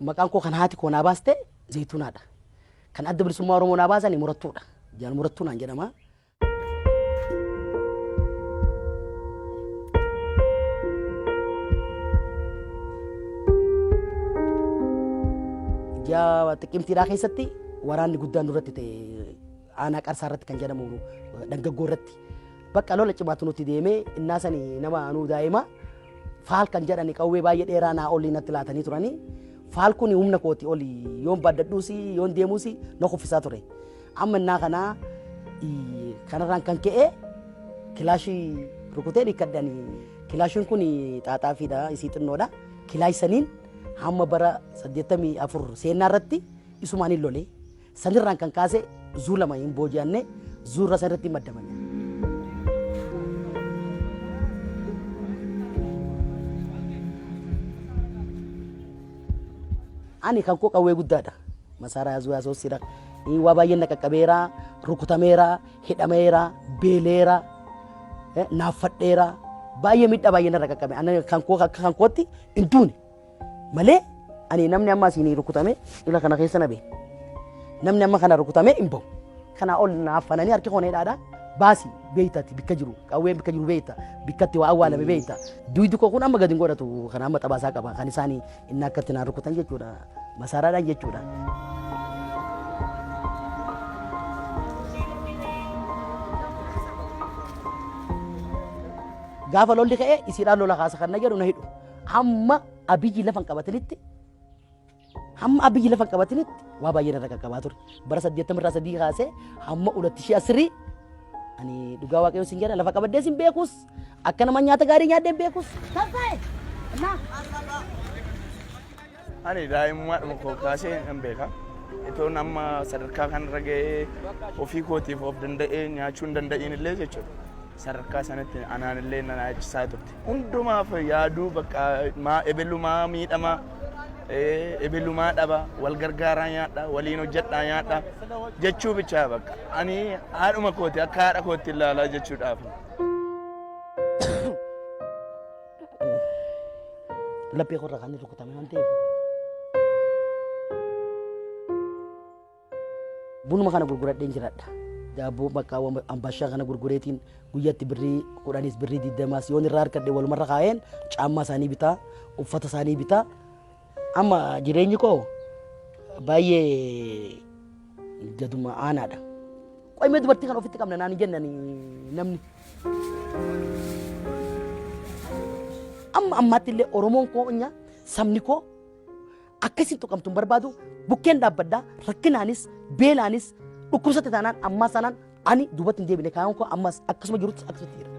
maqaan koo kan haati koo naa baaste Zayituunaadha. Kan adda bilisummaa Oromoo naa baasan Murattuudha. Jaan Murattuunaan jedhama. Jaa xiqqimtiidhaa keessatti waraanni guddaan duratti ta'e aanaa qarsaa irratti kan jedhamu dangaggoo irratti bakka lola cimaatu nuti deemee innaa sani nama anuu daa'ima faal kan jedhani qawwee baay'ee dheeraa naa olii natti laatanii turanii faal kun humna kooti olii yoon baddadhuusi yoon deemuusi na kuffisaa ture. Amma innaa kanarraan kan ka'e kilaashii rukutee dhikkadhani kilaashiin kun xaaxaafiidha isii xinnoodha kilaashi saniin hamma bara 84 seenaa irratti isumaan hin lolee sanirraan kan kaase zuu lama hin booji'anne zuurra sanirratti maddamanne. Ani kan koo qawwee guddaadha. Masaaraa yaazuu yaasoosidha. Waa baay'een na qaqqabeera, rukutameera, hidhameera, beeleera, naaffadheera. Baay'ee miidhaa baay'een irra qaqqabe. Kan kootti hin duune. Malee ani namni amma asiin rukutame ila kana keessa na bee. Namni amma kana rukutame hin bahu. Kana ol naaffananii harki koonee dhaadhaa. Baasii beeytaatti bikka jiru qawween bikka jiru beeyta bikkatti waa awwaalame beeyta duuti koo kun amma gadi hin godhatu kan amma xabaasaa qaba kan isaanii inni akkatti naan rukutan jechuudha masaaraadhaan jechuudha. Gaafa lolli ka'ee isiidhaan lola kaasa kan na jedhu na hidhu hamma abiyyi lafa hin qabatinitti waa baay'ee narra qaqqabaa ture bara 83 kaasee hamma 2010 ani dhugaa waaqayyo sin jedha lafa qabadee sin beekus akka nama nyaata gaarii nyaadhee beekus taasise na ani daa'imummaa dhuma koo kaasee nan beeka itoo nama sadarkaa kanarra ga'ee ofii kootiif of danda'ee nyaachuu hin danda'iin illee jechuudha sadarkaa sanatti anaan illee na naachisaa turte hundumaaf yaaduu bakka ebelumaa miidhama ebelumaa dhaba wal gargaaraa nyaadha waliin hojjedhaa nyaadha jechuu bichaa bakka ani haadhuma kooti akka haadha kootti ilaalaa jechuudhaaf. Laphee korra kan rukutame waan ta'eef bunuma kana gurguradheen jiradha. Daabboo bakka ambashaa kana gurgureetiin guyyaatti birrii 10 birrii 20 yoon irraa harkadhe walumarra kaa'een caammaa isaanii bitaa uffata isaanii bitaa. Amma jireenyi koo baay'ee gaduma aanaadha. Qoymee dubartii kan ofitti qabna naan jennani namni. Ammaatti illee Oromoon koo sabni koo akkasiin tuqamtuun barbaadu bukkeen dhaabbaddaa rakkinaanis beelaanis dhukkubsatte taanaan ammaa sanaan ani duubatti hin deebine kaayaan koo ammas akkasuma jirutti akkasumatti jira.